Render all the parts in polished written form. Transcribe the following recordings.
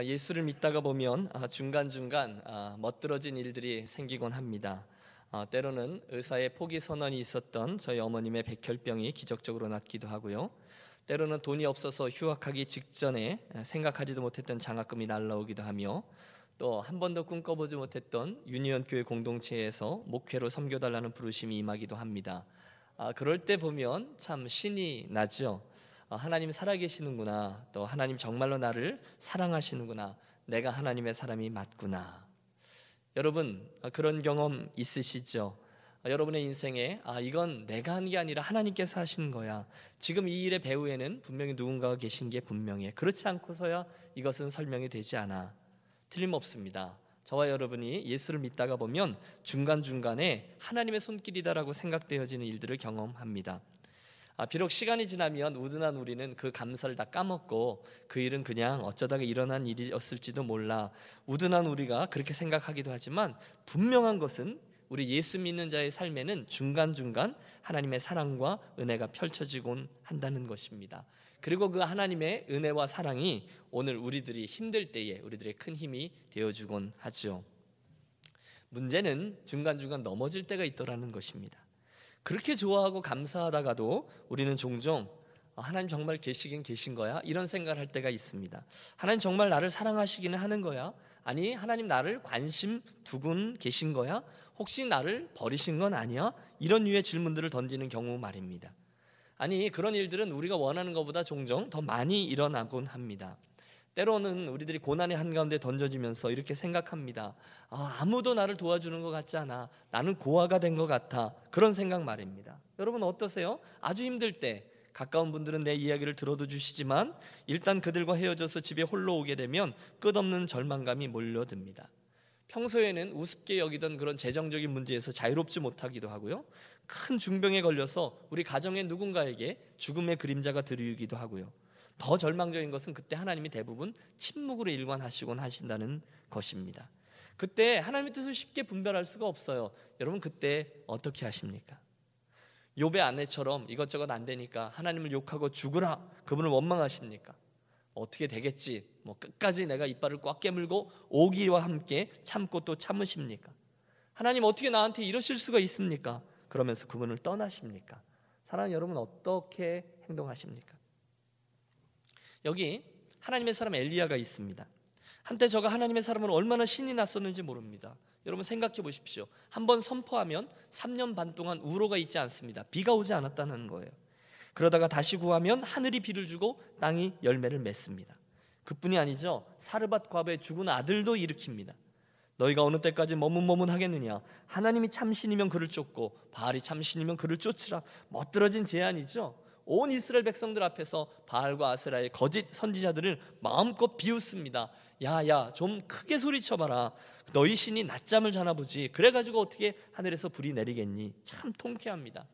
예수를 믿다가 보면 중간중간 멋들어진 일들이 생기곤 합니다. 때로는 의사의 포기 선언이 있었던 저희 어머님의 백혈병이 기적적으로 낫기도 하고요. 때로는 돈이 없어서 휴학하기 직전에 생각하지도 못했던 장학금이 날라오기도 하며, 또 한 번도 꿈꿔보지 못했던 유니온 교회 공동체에서 목회로 섬겨달라는 부르심이 임하기도 합니다. 그럴 때 보면 참 신이 나죠. 하나님 살아계시는구나, 또 하나님 정말로 나를 사랑하시는구나, 내가 하나님의 사람이 맞구나. 여러분 그런 경험 있으시죠? 여러분의 인생에 이건 내가 한 게 아니라 하나님께서 하신 거야, 지금 이 일의 배후에는 분명히 누군가가 계신 게 분명해, 그렇지 않고서야 이것은 설명이 되지 않아. 틀림없습니다. 저와 여러분이 예수를 믿다가 보면 중간중간에 하나님의 손길이다라고 생각되어지는 일들을 경험합니다. 비록 시간이 지나면 우둔한 우리는 그 감사를 다 까먹고 그 일은 그냥 어쩌다가 일어난 일이었을지도 몰라, 우둔한 우리가 그렇게 생각하기도 하지만, 분명한 것은 우리 예수 믿는 자의 삶에는 중간중간 하나님의 사랑과 은혜가 펼쳐지곤 한다는 것입니다. 그리고 그 하나님의 은혜와 사랑이 오늘 우리들이 힘들 때에 우리들의 큰 힘이 되어주곤 하죠. 문제는 중간중간 넘어질 때가 있더라는 것입니다. 그렇게 좋아하고 감사하다가도 우리는 종종 하나님 정말 계시긴 계신 거야? 이런 생각을 할 때가 있습니다. 하나님 정말 나를 사랑하시기는 하는 거야? 아니 하나님 나를 관심 두고는 계신 거야? 혹시 나를 버리신 건 아니야? 이런 류의 질문들을 던지는 경우 말입니다. 아니 그런 일들은 우리가 원하는 것보다 종종 더 많이 일어나곤 합니다. 때로는 우리들이 고난의 한가운데 던져지면서 이렇게 생각합니다. 아무도 나를 도와주는 것 같지 않아, 나는 고아가 된 것 같아, 그런 생각 말입니다. 여러분 어떠세요? 아주 힘들 때 가까운 분들은 내 이야기를 들어도 주시지만 일단 그들과 헤어져서 집에 홀로 오게 되면 끝없는 절망감이 몰려듭니다. 평소에는 우습게 여기던 그런 재정적인 문제에서 자유롭지 못하기도 하고요, 큰 중병에 걸려서 우리 가정의 누군가에게 죽음의 그림자가 드리기도 하고요. 더 절망적인 것은 그때 하나님이 대부분 침묵으로 일관하시곤 하신다는 것입니다. 그때 하나님의 뜻을 쉽게 분별할 수가 없어요. 여러분 그때 어떻게 하십니까? 욥의 아내처럼 이것저것 안 되니까 하나님을 욕하고 죽으라, 그분을 원망하십니까? 어떻게 되겠지, 끝까지 내가 이빨을 꽉 깨물고 오기와 함께 참고 또 참으십니까? 하나님 어떻게 나한테 이러실 수가 있습니까? 그러면서 그분을 떠나십니까? 사랑하는 여러분 어떻게 행동하십니까? 여기 하나님의 사람 엘리야가 있습니다. 한때 저가 하나님의 사람으로 얼마나 신이 났었는지 모릅니다. 여러분 생각해 보십시오. 한번 선포하면 3년 반 동안 우로가 있지 않습니다. 비가 오지 않았다는 거예요. 그러다가 다시 구하면 하늘이 비를 주고 땅이 열매를 맺습니다. 그뿐이 아니죠. 사르밧 과부의 죽은 아들도 일으킵니다. 너희가 어느 때까지 머문머문하겠느냐, 하나님이 참신이면 그를 쫓고 바알이 참신이면 그를 쫓으라. 멋들어진 제안이죠. 온 이스라엘 백성들 앞에서 바알과 아세라의 거짓 선지자들을 마음껏 비웃습니다. 야야 좀 크게 소리쳐봐라, 너희 신이 낮잠을 자나 보지, 그래가지고 어떻게 하늘에서 불이 내리겠니? 참 통쾌합니다.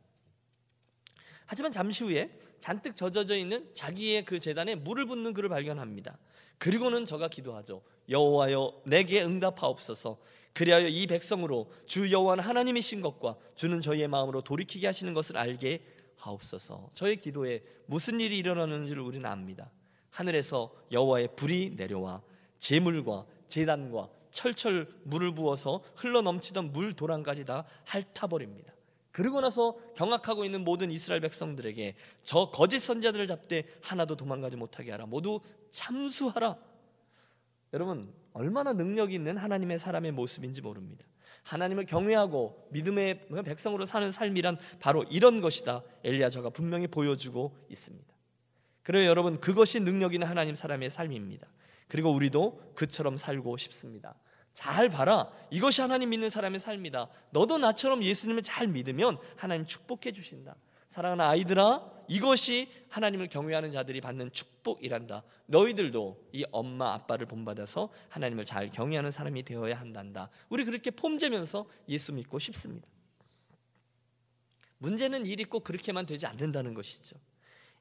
하지만 잠시 후에 잔뜩 젖어져 있는 자기의 그 제단에 물을 붓는 그를 발견합니다. 그리고는 저가 기도하죠. 여호와여 내게 응답하옵소서. 그리하여 이 백성으로 주 여호와는 하나님이신 것과 주는 저희의 마음으로 돌이키게 하시는 것을 알게 하옵소서. 저의 기도에 무슨 일이 일어나는지를 우리는 압니다. 하늘에서 여호와의 불이 내려와 제물과 제단과 철철 물을 부어서 흘러넘치던 물 도랑까지 다 핥아버립니다. 그러고 나서 경악하고 있는 모든 이스라엘 백성들에게 저 거짓 선지자들을 잡되 하나도 도망가지 못하게 하라, 모두 참수하라. 여러분 얼마나 능력 있는 하나님의 사람의 모습인지 모릅니다. 하나님을 경외하고 믿음의 백성으로 사는 삶이란 바로 이런 것이다, 엘리야 저가 분명히 보여주고 있습니다. 그래요 여러분, 그것이 능력 있는 하나님 사람의 삶입니다. 그리고 우리도 그처럼 살고 싶습니다. 잘 봐라, 이것이 하나님 믿는 사람의 삶이다. 너도 나처럼 예수님을 잘 믿으면 하나님 축복해 주신다. 사랑하는 아이들아, 이것이 하나님을 경외하는 자들이 받는 축복이란다. 너희들도 이 엄마 아빠를 본받아서 하나님을 잘 경외하는 사람이 되어야 한단다. 우리 그렇게 폼재면서 예수 믿고 싶습니다. 문제는 일이 꼭 그렇게만 되지 않는다는 것이죠.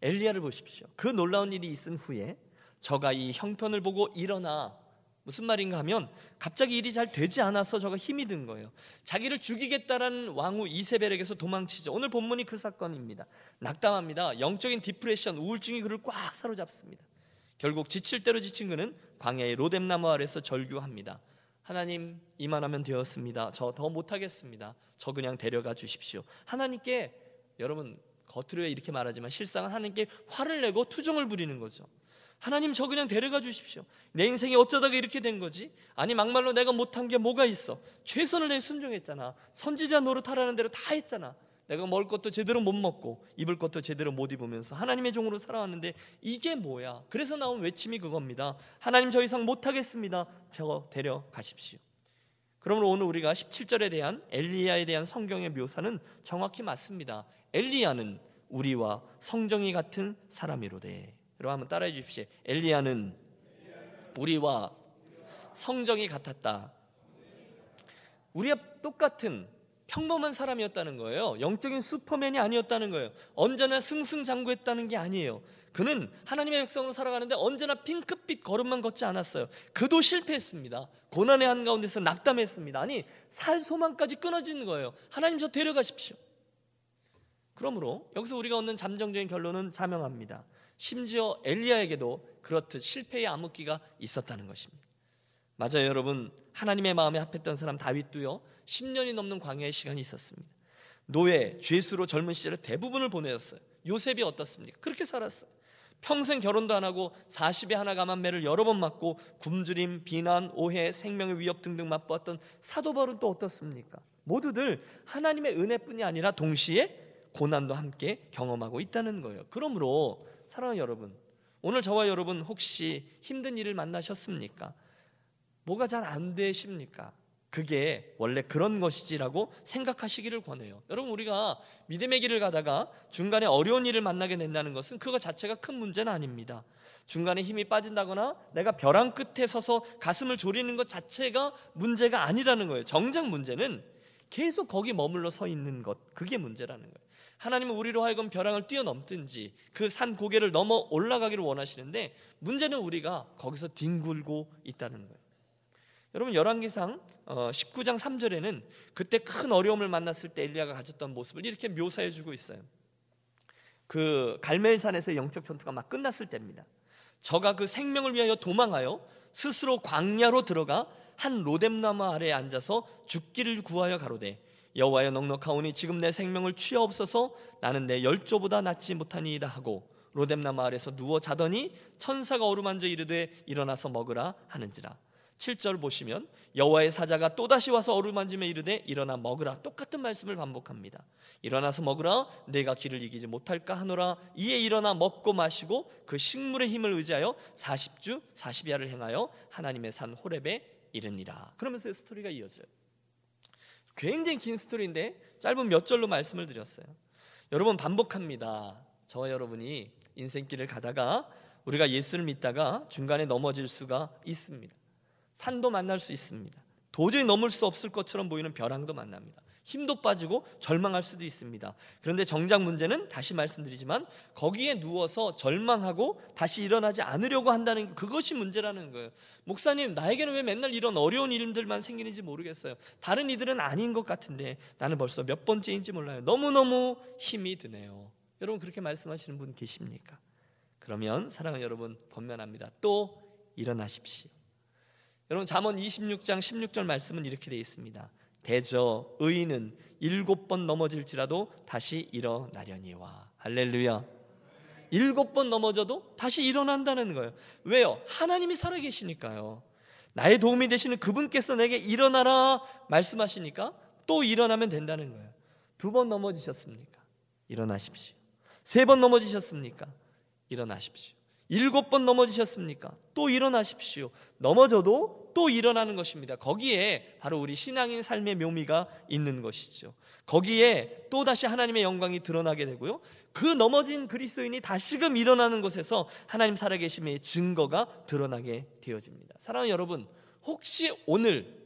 엘리야를 보십시오. 그 놀라운 일이 있은 후에 저가 이 형편을 보고 일어나, 무슨 말인가 하면 갑자기 일이 잘 되지 않아서 저가 힘이 든 거예요. 자기를 죽이겠다라는 왕후 이세벨에게서 도망치죠. 오늘 본문이 그 사건입니다. 낙담합니다. 영적인 디프레션, 우울증이 그를 꽉 사로잡습니다. 결국 지칠 대로 지친 그는 광야의 로뎀나무 아래서 절규합니다. 하나님, 이만하면 되었습니다. 저 더 못하겠습니다. 저 그냥 데려가 주십시오. 하나님께, 여러분 겉으로 이렇게 말하지만 실상은 하나님께 화를 내고 투정을 부리는 거죠. 하나님, 저 그냥 데려가 주십시오. 내 인생이 어쩌다가 이렇게 된 거지? 아니 막말로 내가 못한 게 뭐가 있어? 최선을 다해 순종했잖아. 선지자 노릇하라는 대로 다 했잖아. 내가 먹을 것도 제대로 못 먹고 입을 것도 제대로 못 입으면서 하나님의 종으로 살아왔는데 이게 뭐야? 그래서 나온 외침이 그겁니다. 하나님, 저 이상 못하겠습니다. 저 데려가십시오. 그러므로 오늘 우리가 17절에 대한 엘리야에 대한 성경의 묘사는 정확히 맞습니다. 엘리야는 우리와 성정이 같은 사람이로되. 여러분 한번 따라해 주십시오. 엘리야는 우리와 성정이 같았다. 우리와 똑같은 평범한 사람이었다는 거예요. 영적인 슈퍼맨이 아니었다는 거예요. 언제나 승승장구했다는 게 아니에요. 그는 하나님의 백성으로 살아가는데 언제나 핑크빛 걸음만 걷지 않았어요. 그도 실패했습니다. 고난의 한가운데서 낙담했습니다. 아니, 살 소망까지 끊어지는 거예요. 하나님, 저 데려가십시오. 그러므로 여기서 우리가 얻는 잠정적인 결론은 자명합니다. 심지어 엘리야에게도 그렇듯 실패의 암흑기가 있었다는 것입니다. 맞아요, 여러분. 하나님의 마음에 합했던 사람 다윗도요 10년이 넘는 광야의 시간이 있었습니다. 노예, 죄수로 젊은 시절에 대부분을 보내었어요. 요셉이 어떻습니까? 그렇게 살았어요. 평생 결혼도 안 하고 40에 하나 감한 매를 여러 번 맞고 굶주림, 비난, 오해, 생명의 위협 등등 맛보았던 사도 바울은 또 어떻습니까? 모두들 하나님의 은혜뿐이 아니라 동시에 고난도 함께 경험하고 있다는 거예요. 그러므로 사랑하는 여러분, 오늘 저와 여러분 혹시 힘든 일을 만나셨습니까? 뭐가 잘 안 되십니까? 그게 원래 그런 것이지라고 생각하시기를 권해요. 여러분, 우리가 믿음의 길을 가다가 중간에 어려운 일을 만나게 된다는 것은 그거 자체가 큰 문제는 아닙니다. 중간에 힘이 빠진다거나 내가 벼랑 끝에 서서 가슴을 졸이는 것 자체가 문제가 아니라는 거예요. 정작 문제는 계속 거기 머물러 서 있는 것, 그게 문제라는 거예요. 하나님은 우리로 하여금 벼랑을 뛰어넘든지 그 산 고개를 넘어 올라가기를 원하시는데 문제는 우리가 거기서 뒹굴고 있다는 거예요. 여러분, 열왕기상 19장 3절에는 그때 큰 어려움을 만났을 때 엘리야가 가졌던 모습을 이렇게 묘사해 주고 있어요. 그 갈멜산에서 영적 전투가 막 끝났을 때입니다. 저가 그 생명을 위하여 도망하여 스스로 광야로 들어가 한 로뎀나무 아래에 앉아서 죽기를 구하여 가로되, 여호와여, 넉넉하오니 지금 내 생명을 취하옵소서. 나는 내 열조보다 낫지 못하니이다 하고 로뎀나무 아래에서 누워 자더니 천사가 어루만져 이르되 일어나서 먹으라 하는지라. 7절 보시면 여호와의 사자가 또다시 와서 어루만지며 이르되 일어나 먹으라. 똑같은 말씀을 반복합니다. 일어나서 먹으라. 내가 길을 이기지 못할까 하노라. 이에 일어나 먹고 마시고 그 식물의 힘을 의지하여 40주 40야를 행하여 하나님의 산 호렙에 이르니라. 그러면서 스토리가 이어져요. 굉장히 긴 스토리인데 짧은 몇 절로 말씀을 드렸어요. 여러분, 반복합니다. 저와 여러분이 인생길을 가다가 우리가 예수를 믿다가 중간에 넘어질 수가 있습니다. 산도 만날 수 있습니다. 도저히 넘을 수 없을 것처럼 보이는 벼랑도 만납니다. 힘도 빠지고 절망할 수도 있습니다. 그런데 정작 문제는 다시 말씀드리지만 거기에 누워서 절망하고 다시 일어나지 않으려고 한다는 그것이 문제라는 거예요. 목사님, 나에게는 왜 맨날 이런 어려운 일들만 생기는지 모르겠어요. 다른 이들은 아닌 것 같은데 나는 벌써 몇 번째인지 몰라요. 너무너무 힘이 드네요. 여러분, 그렇게 말씀하시는 분 계십니까? 그러면 사랑하는 여러분, 권면합니다. 또 일어나십시오. 여러분, 잠언 26장 16절 말씀은 이렇게 되어 있습니다. 대저 의인은 7번 넘어질지라도 다시 일어나려니와. 할렐루야. 7번 넘어져도 다시 일어난다는 거예요. 왜요? 하나님이 살아계시니까요. 나의 도움이 되시는 그분께서 내게 일어나라 말씀하시니까 또 일어나면 된다는 거예요. 2번 넘어지셨습니까? 일어나십시오. 3번 넘어지셨습니까? 일어나십시오. 7번 넘어지셨습니까? 또 일어나십시오. 넘어져도 또 일어나는 것입니다. 거기에 바로 우리 신앙인 삶의 묘미가 있는 것이죠. 거기에 또다시 하나님의 영광이 드러나게 되고요, 그 넘어진 그리스도인이 다시금 일어나는 것에서 하나님 살아계심의 증거가 드러나게 되어집니다. 사랑하는 여러분, 혹시 오늘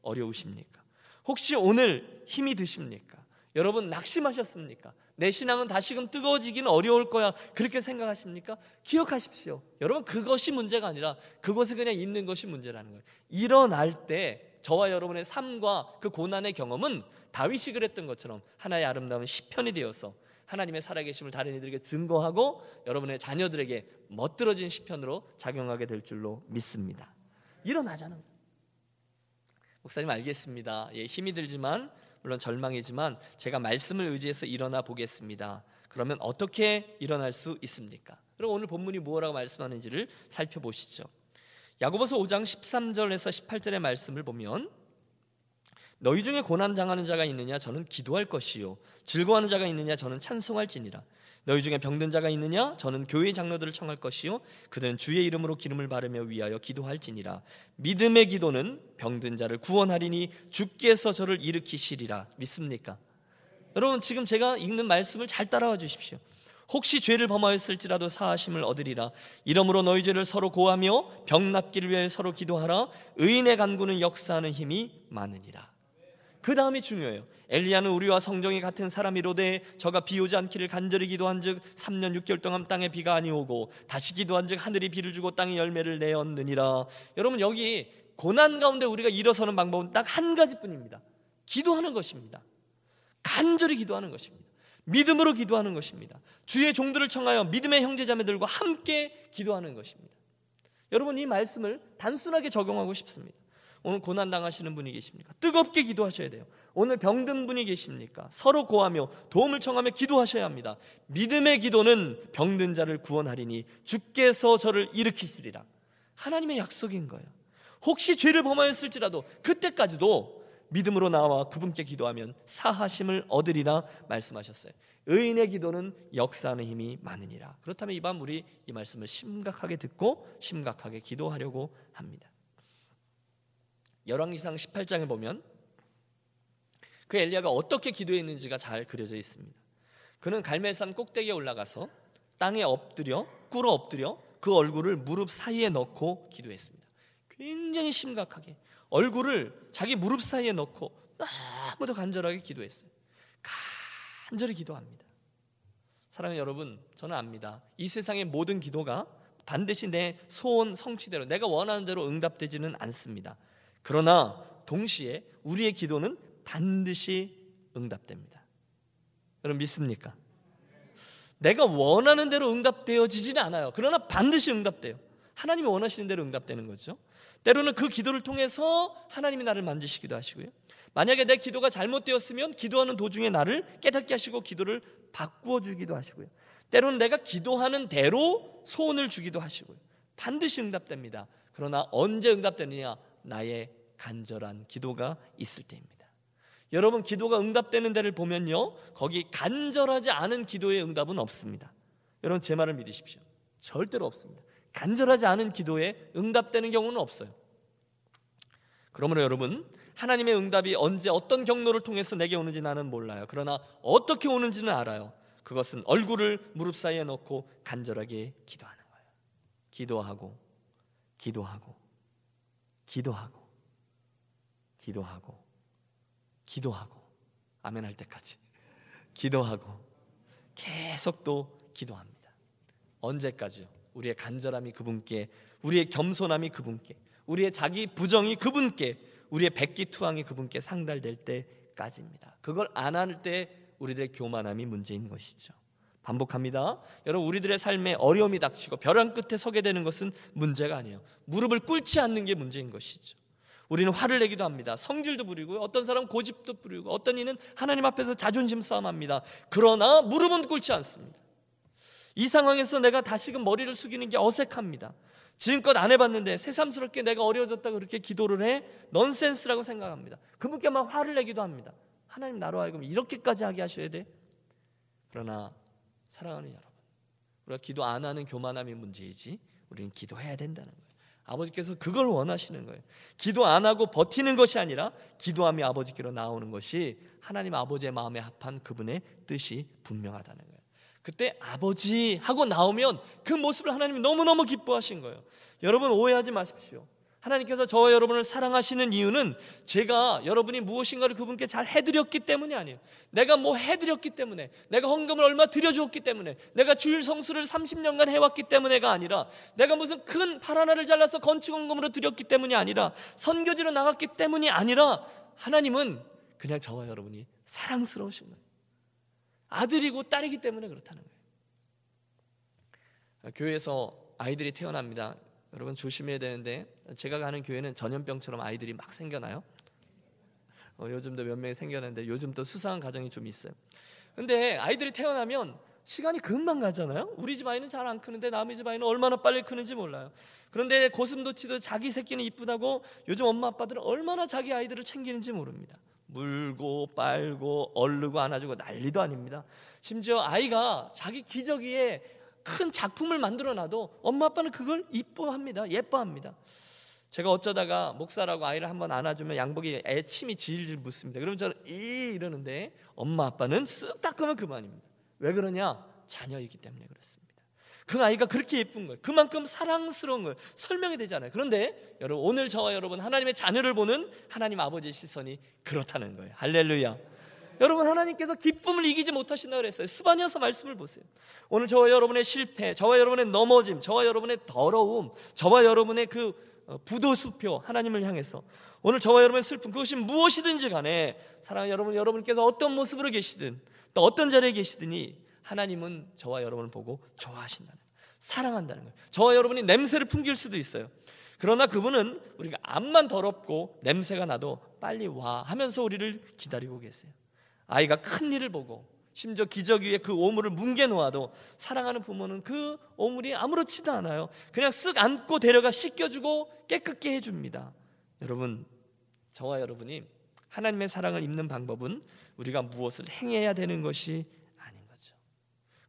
어려우십니까? 혹시 오늘 힘이 드십니까? 여러분, 낙심하셨습니까? 내 신앙은 다시금 뜨거워지기는 어려울 거야, 그렇게 생각하십니까? 기억하십시오. 여러분, 그것이 문제가 아니라 그곳에 그냥 있는 것이 문제라는 거예요. 일어날 때 저와 여러분의 삶과 그 고난의 경험은 다윗이 그랬던 것처럼 하나의 아름다운 시편이 되어서 하나님의 살아계심을 다른 이들에게 증거하고 여러분의 자녀들에게 멋들어진 시편으로 작용하게 될 줄로 믿습니다. 일어나자는 거예요. 목사님 알겠습니다. 예, 힘이 들지만 물론 절망이지만 제가 말씀을 의지해서 일어나 보겠습니다. 그러면 어떻게 일어날 수 있습니까? 그리고 오늘 본문이 무엇라고 말씀하는지를 살펴보시죠. 야고보서 5장 13절에서 18절의 말씀을 보면 너희 중에 고난당하는 자가 있느냐 저는 기도할 것이요 즐거워하는 자가 있느냐 저는 찬송할지니라. 너희 중에 병든 자가 있느냐 저는 교회 장로들을 청할 것이요 그들은 주의 이름으로 기름을 바르며 위하여 기도할지니라. 믿음의 기도는 병든 자를 구원하리니 주께서 저를 일으키시리라. 믿습니까? 여러분 지금 제가 읽는 말씀을 잘 따라와 주십시오. 혹시 죄를 범하였을지라도 사하심을 얻으리라. 이러므로 너희 죄를 서로 고하며 병 낫기를 위해 서로 기도하라. 의인의 간구는 역사하는 힘이 많으니라. 그 다음이 중요해요. 엘리야는 우리와 성정이 같은 사람이로되 저가 비 오지 않기를 간절히 기도한즉 3년 6개월 동안 땅에 비가 아니오고 다시 기도한즉 하늘이 비를 주고 땅이 열매를 내었느니라. 여러분 여기 고난 가운데 우리가 일어서는 방법은 딱 한 가지뿐입니다. 기도하는 것입니다. 간절히 기도하는 것입니다. 믿음으로 기도하는 것입니다. 주의 종들을 청하여 믿음의 형제자매들과 함께 기도하는 것입니다. 여러분 이 말씀을 단순하게 적용하고 싶습니다. 오늘 고난 당하시는 분이 계십니까? 뜨겁게 기도하셔야 돼요. 오늘 병든 분이 계십니까? 서로 고하며 도움을 청하며 기도하셔야 합니다. 믿음의 기도는 병든 자를 구원하리니 주께서 저를 일으키시리라. 하나님의 약속인 거예요. 혹시 죄를 범하였을지라도 그때까지도 믿음으로 나와 그분께 기도하면 사하심을 얻으리라 말씀하셨어요. 의인의 기도는 역사하는 힘이 많으니라. 그렇다면 이 밤 우리 이 말씀을 심각하게 듣고 심각하게 기도하려고 합니다. 열왕기상 18장에 보면 그 엘리야가 어떻게 기도했는지가 잘 그려져 있습니다. 그는 갈멜산 꼭대기에 올라가서 땅에 엎드려 꿇어 엎드려 그 얼굴을 무릎 사이에 넣고 기도했습니다. 굉장히 심각하게 얼굴을 자기 무릎 사이에 넣고 너무도 간절하게 기도했어요. 간절히 기도합니다. 사랑하는 여러분, 저는 압니다. 이 세상의 모든 기도가 반드시 내 소원 성취대로 내가 원하는 대로 응답되지는 않습니다. 그러나 동시에 우리의 기도는 반드시 응답됩니다. 여러분 믿습니까? 내가 원하는 대로 응답되어지지는 않아요. 그러나 반드시 응답돼요. 하나님이 원하시는 대로 응답되는 거죠. 때로는 그 기도를 통해서 하나님이 나를 만지시기도 하시고요. 만약에 내 기도가 잘못되었으면 기도하는 도중에 나를 깨닫게 하시고 기도를 바꾸어 주기도 하시고요. 때로는 내가 기도하는 대로 소원을 주기도 하시고요. 반드시 응답됩니다. 그러나 언제 응답되느냐? 나의 간절한 기도가 있을 때입니다. 여러분 기도가 응답되는 데를 보면요, 거기 간절하지 않은 기도의 응답은 없습니다. 여러분 제 말을 믿으십시오. 절대로 없습니다. 간절하지 않은 기도에 응답되는 경우는 없어요. 그러므로 여러분 하나님의 응답이 언제 어떤 경로를 통해서 내게 오는지 나는 몰라요. 그러나 어떻게 오는지는 알아요. 그것은 얼굴을 무릎 사이에 넣고 간절하게 기도하는 거예요. 기도하고 기도하고 기도하고 기도하고 기도하고 아멘 할 때까지 기도하고 계속 또 기도합니다. 언제까지요? 우리의 간절함이 그분께, 우리의 겸손함이 그분께, 우리의 자기 부정이 그분께, 우리의 백기투항이 그분께 상달될 때까지입니다. 그걸 안 할 때 우리들의 교만함이 문제인 것이죠. 반복합니다. 여러분 우리들의 삶에 어려움이 닥치고 벼랑 끝에 서게 되는 것은 문제가 아니에요. 무릎을 꿇지 않는 게 문제인 것이죠. 우리는 화를 내기도 합니다. 성질도 부리고요. 어떤 사람은 고집도 부리고 어떤 이는 하나님 앞에서 자존심 싸움합니다. 그러나 무릎은 꿇지 않습니다. 이 상황에서 내가 다시금 머리를 숙이는 게 어색합니다. 지금껏 안 해봤는데 새삼스럽게 내가 어려워졌다고 그렇게 기도를 해? 넌센스라고 생각합니다. 그분께 막 화를 내기도 합니다. 하나님 나로 하여금 이렇게까지 하게 하셔야 돼? 그러나 사랑하는 여러분, 우리가 기도 안 하는 교만함이 문제이지 우리는 기도해야 된다는 거예요. 아버지께서 그걸 원하시는 거예요. 기도 안 하고 버티는 것이 아니라 기도함이 아버지께로 나오는 것이 하나님 아버지의 마음에 합한 그분의 뜻이 분명하다는 거예요. 그때 아버지 하고 나오면 그 모습을 하나님이 너무너무 기뻐하신 거예요. 여러분 오해하지 마십시오. 하나님께서 저와 여러분을 사랑하시는 이유는 제가 여러분이 무엇인가를 그분께 잘 해드렸기 때문이 아니에요. 내가 뭐 해드렸기 때문에, 내가 헌금을 얼마 드려주었기 때문에, 내가 주일 성수를 30년간 해왔기 때문에가 아니라, 내가 무슨 큰 팔 하나를 잘라서 건축헌금으로 드렸기 때문이 아니라, 선교지로 나갔기 때문이 아니라, 하나님은 그냥 저와 여러분이 사랑스러우신 거예요. 아들이고 딸이기 때문에 그렇다는 거예요. 교회에서 아이들이 태어납니다. 여러분 조심해야 되는데, 제가 가는 교회는 전염병처럼 아이들이 막 생겨나요. 요즘도 몇 명이 생겼는데 요즘 또 수상한 가정이 좀 있어요. 근데 아이들이 태어나면 시간이 금방 가잖아요. 우리 집 아이는 잘 안 크는데 남의 집 아이는 얼마나 빨리 크는지 몰라요. 그런데 고슴도치도 자기 새끼는 이쁘다고 요즘 엄마 아빠들은 얼마나 자기 아이들을 챙기는지 모릅니다. 물고 빨고 얼르고 안아주고 난리도 아닙니다. 심지어 아이가 자기 기저귀에 큰 작품을 만들어놔도 엄마 아빠는 그걸 이뻐합니다. 예뻐합니다. 제가 어쩌다가 목사라고 아이를 한번 안아주면 양복에 애 침이 질질 묻습니다. 그러면 저는 이러는데 엄마 아빠는 쓱 닦으면 그만입니다. 왜 그러냐? 자녀이기 때문에 그렇습니다. 그 아이가 그렇게 예쁜 거예요. 그만큼 사랑스러운 거예요. 설명이 되지 않아요. 그런데 여러분, 오늘 저와 여러분 하나님의 자녀를 보는 하나님 아버지의 시선이 그렇다는 거예요. 할렐루야. 여러분, 하나님께서 기쁨을 이기지 못하신다고 그랬어요. 스바냐서 말씀을 보세요. 오늘 저와 여러분의 실패, 저와 여러분의 넘어짐, 저와 여러분의 더러움, 저와 여러분의 그 부도수표, 하나님을 향해서 오늘 저와 여러분의 슬픔, 그것이 무엇이든지 간에 사랑하는 여러분, 여러분께서 어떤 모습으로 계시든 또 어떤 자리에 계시든이 하나님은 저와 여러분을 보고 좋아하신다는 거예요. 사랑한다는 거예요. 저와 여러분이 냄새를 풍길 수도 있어요. 그러나 그분은 우리가 앞만 더럽고 냄새가 나도 빨리 와 하면서 우리를 기다리고 계세요. 아이가 큰 일을 보고 심지어 기저귀에 그 오물을 뭉개 놓아도 사랑하는 부모는 그 오물이 아무렇지도 않아요. 그냥 쓱 안고 데려가 씻겨주고 깨끗게 해줍니다. 여러분, 저와 여러분이 하나님의 사랑을 입는 방법은 우리가 무엇을 행해야 되는 것이 아닌 거죠.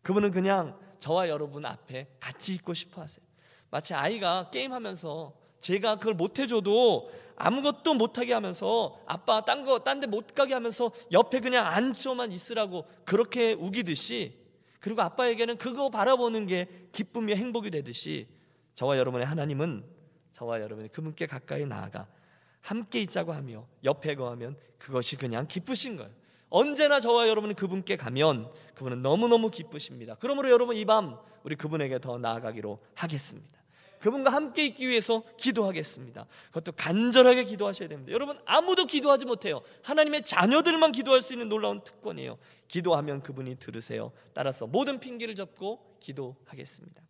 그분은 그냥 저와 여러분 앞에 같이 있고 싶어 하세요. 마치 아이가 게임하면서 제가 그걸 못해줘도 아무것도 못하게 하면서 아빠 딴 데 못 가게 하면서 옆에 그냥 앉혀만 있으라고 그렇게 우기듯이, 그리고 아빠에게는 그거 바라보는 게 기쁨이 행복이 되듯이 저와 여러분의 하나님은 저와 여러분이 그분께 가까이 나아가 함께 있자고 하며 옆에 거하면 그것이 그냥 기쁘신 거예요. 언제나 저와 여러분이 그분께 가면 그분은 너무너무 기쁘십니다. 그러므로 여러분, 이 밤 우리 그분에게 더 나아가기로 하겠습니다. 그분과 함께 있기 위해서 기도하겠습니다. 그것도 간절하게 기도하셔야 됩니다. 여러분, 아무도 기도하지 못해요. 하나님의 자녀들만 기도할 수 있는 놀라운 특권이에요. 기도하면 그분이 들으세요. 따라서 모든 핑계를 접고 기도하겠습니다.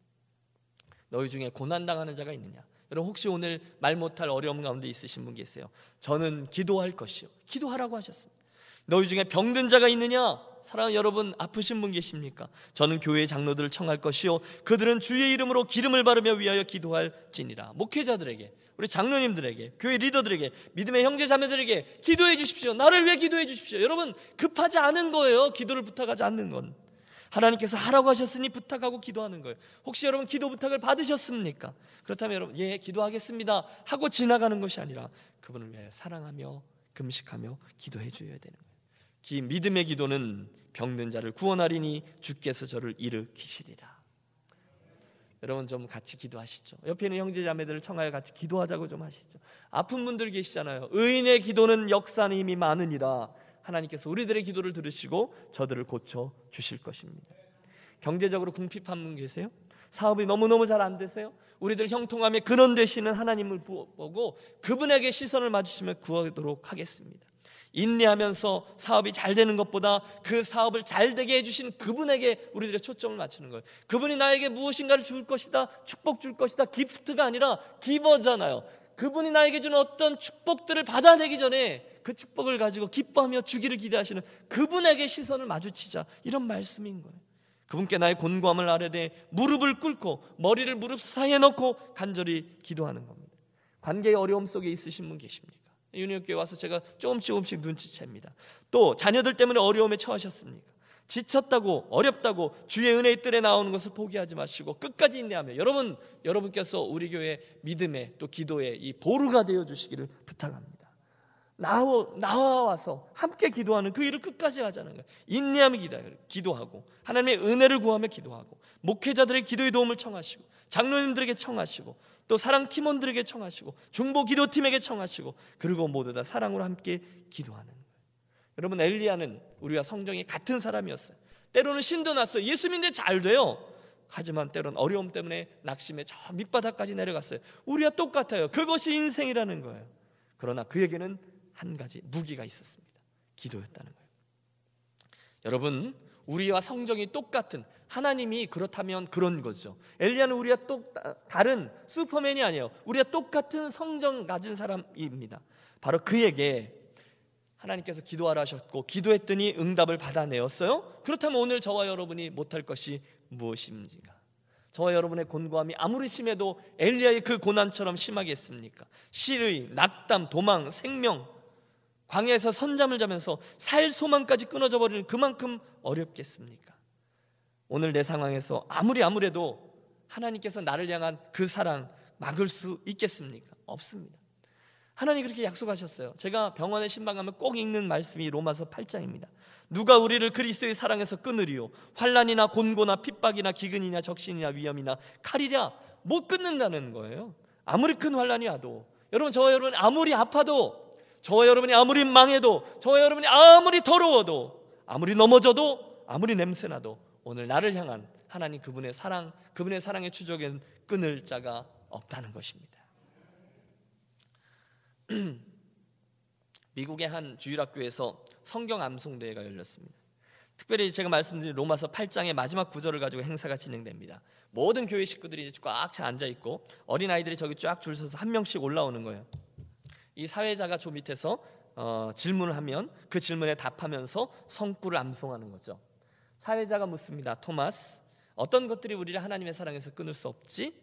너희 중에 고난당하는 자가 있느냐? 여러분, 혹시 오늘 말 못할 어려움 가운데 있으신 분 계세요? 저는 기도할 것이요. 기도하라고 하셨습니다. 너희 중에 병든 자가 있느냐? 사랑하는 여러분, 아프신 분 계십니까? 저는 교회 장로들을 청할 것이요 그들은 주의 이름으로 기름을 바르며 위하여 기도할지니라. 목회자들에게, 우리 장로님들에게, 교회 리더들에게, 믿음의 형제 자매들에게 기도해 주십시오. 나를 위해 기도해 주십시오. 여러분, 급하지 않은 거예요. 기도를 부탁하지 않는 건. 하나님께서 하라고 하셨으니 부탁하고 기도하는 거예요. 혹시 여러분 기도 부탁을 받으셨습니까? 그렇다면 여러분, 예, 기도하겠습니다 하고 지나가는 것이 아니라 그분을 위하여 사랑하며 금식하며 기도해 줘야 되는 거예요. 믿음의 기도는 병든 자를 구원하리니 주께서 저를 일으키시리라. 여러분, 좀 같이 기도하시죠. 옆에 있는 형제 자매들을 청하여 같이 기도하자고 좀 하시죠. 아픈 분들 계시잖아요. 의인의 기도는 역사하는 힘이 많으니라. 하나님께서 우리들의 기도를 들으시고 저들을 고쳐 주실 것입니다. 경제적으로 궁핍한 분 계세요? 사업이 너무너무 잘 안 되세요? 우리들 형통함의 근원 되시는 하나님을 보고 그분에게 시선을 맞추시며 구하도록 하겠습니다. 인내하면서 사업이 잘 되는 것보다 그 사업을 잘 되게 해주신 그분에게 우리들의 초점을 맞추는 거예요. 그분이 나에게 무엇인가를 줄 것이다, 축복 줄 것이다, 기프트가 아니라 기버잖아요. 그분이 나에게 주는 어떤 축복들을 받아내기 전에 그 축복을 가지고 기뻐하며 주기를 기대하시는 그분에게 시선을 마주치자, 이런 말씀인 거예요. 그분께 나의 곤고함을 아뢰되 무릎을 꿇고 머리를 무릎 사이에 넣고 간절히 기도하는 겁니다. 관계의 어려움 속에 있으신 분 계십니까? 유니온교회 와서 제가 조금씩 눈치챕니다. 또 자녀들 때문에 어려움에 처하셨습니까? 지쳤다고, 어렵다고 주의 은혜의 뜰에 나오는 것을 포기하지 마시고 끝까지 인내하며 여러분께서 우리 교회 믿음의 또 기도의 이 보루가 되어 주시기를 부탁합니다. 나와서 함께 기도하는 그 일을 끝까지 하자는 거예요. 인내하며 기도하고 하나님의 은혜를 구하며 기도하고 목회자들의 기도의 도움을 청하시고 장로님들에게 청하시고 또 사랑 팀원들에게 청하시고 중보 기도팀에게 청하시고 그리고 모두 다 사랑으로 함께 기도하는 거예요. 여러분, 엘리야는 우리와 성정이 같은 사람이었어요. 때로는 신도 났어요. 예수 믿는데 잘 돼요. 하지만 때로는 어려움 때문에 낙심해 저 밑바닥까지 내려갔어요. 우리와 똑같아요. 그것이 인생이라는 거예요. 그러나 그에게는 한 가지 무기가 있었습니다. 기도였다는 거예요. 여러분, 우리와 성정이 똑같은, 하나님이 그렇다면 그런 거죠. 엘리야는 우리가 다른 슈퍼맨이 아니에요. 우리가 똑같은 성정 가진 사람입니다. 바로 그에게 하나님께서 기도하라 하셨고 기도했더니 응답을 받아내었어요. 그렇다면 오늘 저와 여러분이 못할 것이 무엇입니까? 저와 여러분의 곤고함이 아무리 심해도 엘리야의 그 고난처럼 심하겠습니까? 시의, 낙담, 도망, 생명, 광야에서 선잠을 자면서 살 소망까지 끊어져 버리는 그만큼 어렵겠습니까? 오늘 내 상황에서 아무래도 하나님께서 나를 향한 그 사랑 막을 수 있겠습니까? 없습니다. 하나님 그렇게 약속하셨어요. 제가 병원에 신방 가면 꼭 읽는 말씀이 로마서 8장입니다. 누가 우리를 그리스도의 사랑에서 끊으리요? 환난이나 곤고나 핍박이나 기근이나 적신이나 위험이나 칼이랴 못 끊는다는 거예요. 아무리 큰 환난이 와도, 여러분, 저와 여러분이 아무리 아파도, 저와 여러분이 아무리 망해도, 저와 여러분이 아무리 더러워도, 아무리 넘어져도, 아무리 냄새나도 오늘 나를 향한 하나님 그분의 사랑의 추적엔 끊을 자가 없다는 것입니다. 미국의 한 주일학교에서 성경 암송대회가 열렸습니다. 특별히 제가 말씀드린 로마서 8장의 마지막 구절을 가지고 행사가 진행됩니다. 모든 교회 식구들이 꽉 차 앉아있고 어린아이들이 저기 쫙 줄 서서 한 명씩 올라오는 거예요. 이 사회자가 저 밑에서 질문을 하면 그 질문에 답하면서 성구를 암송하는 거죠. 사회자가 묻습니다. 토마스, 어떤 것들이 우리를 하나님의 사랑에서 끊을 수 없지?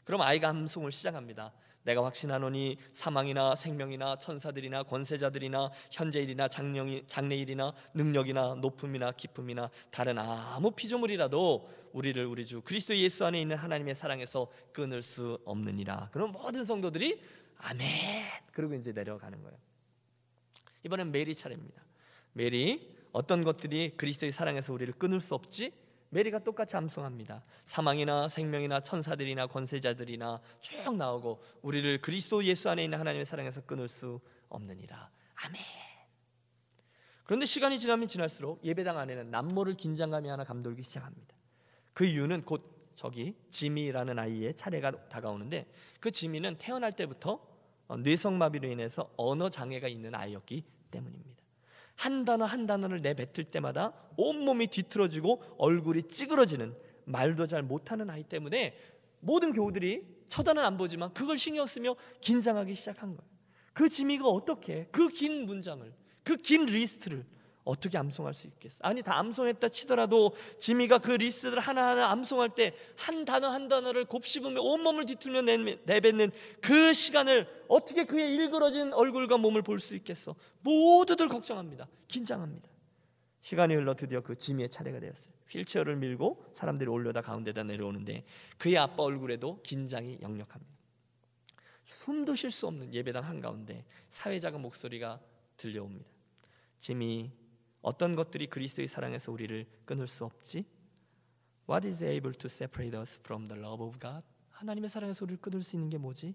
그럼 아이가 암송을 시작합니다. 내가 확신하노니 사망이나 생명이나 천사들이나 권세자들이나 현재일이나 장래일이나 능력이나 높음이나 기쁨이나 다른 아무 피조물이라도 우리를 우리 주 그리스도 예수 안에 있는 하나님의 사랑에서 끊을 수 없느니라. 그럼 모든 성도들이 아멘 그러고 이제 내려가는 거예요. 이번엔 메리 차례입니다. 메리, 어떤 것들이 그리스도의 사랑에서 우리를 끊을 수 없지? 메리가 똑같이 암송합니다. 사망이나 생명이나 천사들이나 권세자들이나 쭉 나오고 우리를 그리스도 예수 안에 있는 하나님의 사랑에서 끊을 수 없느니라. 아멘. 그런데 시간이 지나면 지날수록 예배당 안에는 남모를 긴장감이 하나 감돌기 시작합니다. 그 이유는 곧 저기 지미라는 아이의 차례가 다가오는데, 그 지미는 태어날 때부터 뇌성마비로 인해서 언어 장애가 있는 아이였기 때문입니다. 한 단어 한 단어를 내뱉을 때마다 온몸이 뒤틀어지고 얼굴이 찌그러지는, 말도 잘 못하는 아이 때문에 모든 교우들이 쳐다는 안 보지만 그걸 신경 쓰며 긴장하기 시작한 거예요. 그 지미가 어떻게 그 긴 문장을, 그 긴 리스트를 어떻게 암송할 수 있겠어? 아니, 다 암송했다 치더라도 지미가 그 리스트를 하나하나 암송할 때 한 단어 한 단어를 곱씹으며 온몸을 뒤틀며 내뱉는 그 시간을 어떻게 그의 일그러진 얼굴과 몸을 볼 수 있겠어? 모두들 걱정합니다. 긴장합니다. 시간이 흘러 드디어 그 지미의 차례가 되었어요. 휠체어를 밀고 사람들이 올려다 가운데다 내려오는데 그의 아빠 얼굴에도 긴장이 역력합니다. 숨도 쉴 수 없는 예배당 한가운데 사회자가 목소리가 들려옵니다. 지미, 어떤 것들이 그리스도의 사랑에서 우리를 끊을 수 없지? What is able to separate us from the love of God? 하나님의 사랑에서 우리를 끊을 수 있는 게 뭐지?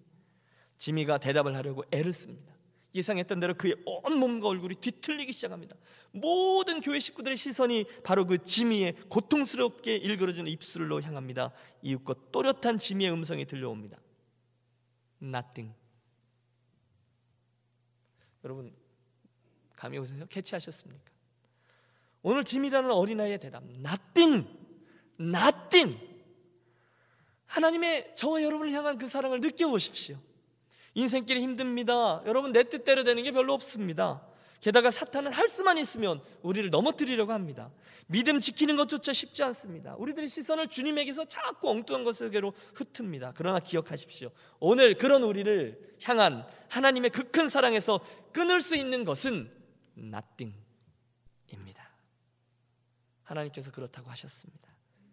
지미가 대답을 하려고 애를 씁니다. 예상했던 대로 그의 온 몸과 얼굴이 뒤틀리기 시작합니다. 모든 교회 식구들의 시선이 바로 그 지미의 고통스럽게 일그러지는 입술로 향합니다. 이윽고 또렷한 지미의 음성이 들려옵니다. Nothing. 여러분, 감이 오세요? 캐치하셨습니까? 오늘 지미라는 어린아이의 대답, Nothing, nothing. 하나님의 저와 여러분을 향한 그 사랑을 느껴보십시오. 인생길이 힘듭니다. 여러분, 내 뜻대로 되는 게 별로 없습니다. 게다가 사탄은 할 수만 있으면 우리를 넘어뜨리려고 합니다. 믿음 지키는 것조차 쉽지 않습니다. 우리들의 시선을 주님에게서 자꾸 엉뚱한 것에게로 흩습니다. 그러나 기억하십시오. 오늘 그런 우리를 향한 하나님의 그 큰 사랑에서 끊을 수 있는 것은 nothing입니다. 하나님께서 그렇다고 하셨습니다.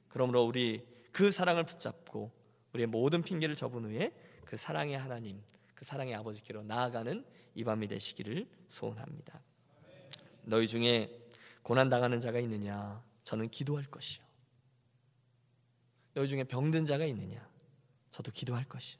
그러므로 우리 그 사랑을 붙잡고 우리의 모든 핑계를 접은 후에 그 사랑의 하나님, 그 사랑의 아버지께로 나아가는 이 밤이 되시기를 소원합니다. 너희 중에 고난당하는 자가 있느냐? 저는 기도할 것이요. 너희 중에 병든 자가 있느냐? 저도 기도할 것이요.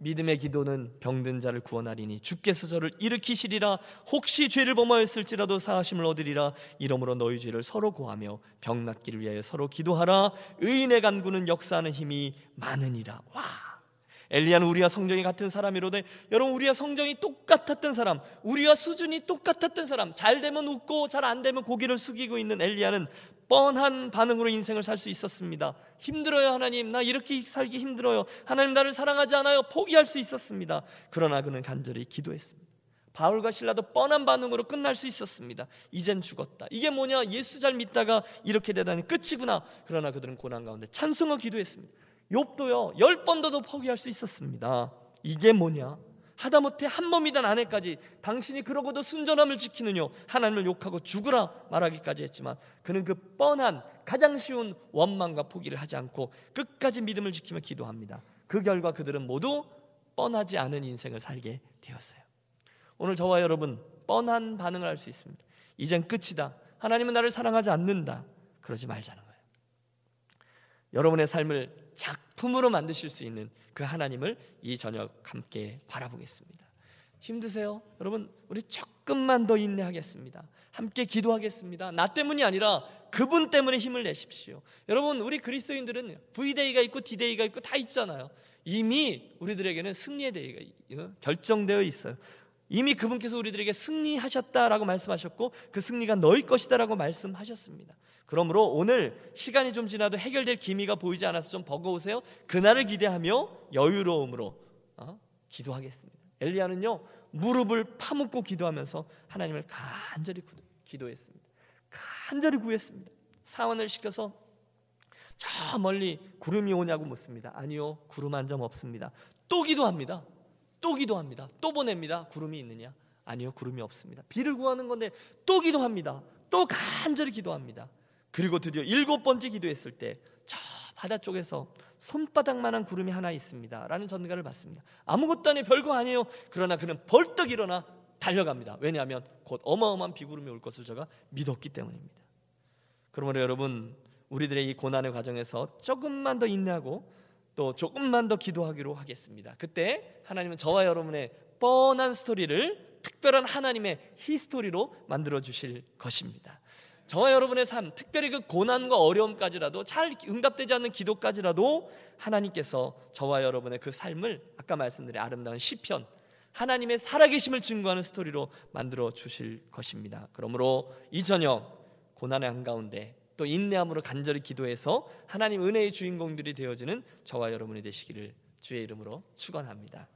믿음의 기도는 병든 자를 구원하리니 주께서 저를 일으키시리라. 혹시 죄를 범하였을지라도 사하심을 얻으리라. 이러므로 너희 죄를 서로 고하며 병 낫기를 위하여 서로 기도하라. 의인의 간구는 역사하는 힘이 많으니라. 와, 엘리야는 우리와 성정이 같은 사람이로되, 여러분, 우리와 성정이 똑같았던 사람, 우리와 수준이 똑같았던 사람, 잘 되면 웃고 잘 안 되면 고개를 숙이고 있는 엘리야는 뻔한 반응으로 인생을 살 수 있었습니다. 힘들어요 하나님, 나 이렇게 살기 힘들어요. 하나님 나를 사랑하지 않아요. 포기할 수 있었습니다. 그러나 그는 간절히 기도했습니다. 바울과 실라도 뻔한 반응으로 끝날 수 있었습니다. 이젠 죽었다. 이게 뭐냐, 예수 잘 믿다가 이렇게 되다니 끝이구나. 그러나 그들은 고난 가운데 찬송하고 기도했습니다. 욥도요 10번도 더 포기할 수 있었습니다. 이게 뭐냐, 하다못해 한 번이던 아내까지 당신이 그러고도 순전함을 지키느뇨 하나님을 욕하고 죽으라 말하기까지 했지만 그는 그 뻔한 가장 쉬운 원망과 포기를 하지 않고 끝까지 믿음을 지키며 기도합니다. 그 결과 그들은 모두 뻔하지 않은 인생을 살게 되었어요. 오늘 저와 여러분 뻔한 반응을 할 수 있습니다. 이젠 끝이다, 하나님은 나를 사랑하지 않는다, 그러지 말자는 거예요. 여러분의 삶을 작품으로 만드실 수 있는 그 하나님을 이 저녁 함께 바라보겠습니다. 힘드세요? 여러분 우리 조금만 더 인내하겠습니다. 함께 기도하겠습니다. 나 때문이 아니라 그분 때문에 힘을 내십시오. 여러분 우리 그리스도인들은 V데이가 있고 D데이가 있고 다 있잖아요. 이미 우리들에게는 승리의 데이가 결정되어 있어요. 이미 그분께서 우리들에게 승리하셨다라고 말씀하셨고 그 승리가 너희 것이다라고 말씀하셨습니다. 그러므로 오늘 시간이 좀 지나도 해결될 기미가 보이지 않아서 좀 버거우세요? 그날을 기대하며 여유로움으로 기도하겠습니다. 엘리야는요 무릎을 파묻고 기도하면서 하나님을 간절히 기도했습니다. 간절히 구했습니다. 사원을 시켜서 저 멀리 구름이 오냐고 묻습니다. 아니요, 구름 한 점 없습니다. 또 기도합니다. 또 기도합니다. 또 보냅니다. 구름이 있느냐? 아니요, 구름이 없습니다. 비를 구하는 건데 또 기도합니다. 또 간절히 기도합니다. 그리고 드디어 7번째 기도했을 때 저 바다 쪽에서 손바닥만한 구름이 하나 있습니다 라는 전가를 받습니다. 아무것도 아니에요, 별거 아니에요. 그러나 그는 벌떡 일어나 달려갑니다. 왜냐하면 곧 어마어마한 비구름이 올 것을 저가 믿었기 때문입니다. 그러므로 여러분 우리들의 이 고난의 과정에서 조금만 더 인내하고 또 조금만 더 기도하기로 하겠습니다. 그때 하나님은 저와 여러분의 뻔한 스토리를 특별한 하나님의 히스토리로 만들어 주실 것입니다. 저와 여러분의 삶, 특별히 그 고난과 어려움까지라도 잘 응답되지 않는 기도까지라도 하나님께서 저와 여러분의 그 삶을 아까 말씀드린 아름다운 시편, 하나님의 살아계심을 증거하는 스토리로 만들어 주실 것입니다. 그러므로 이 저녁 고난의 한가운데 또 인내함으로 간절히 기도해서 하나님 은혜의 주인공들이 되어지는 저와 여러분이 되시기를 주의 이름으로 축원합니다.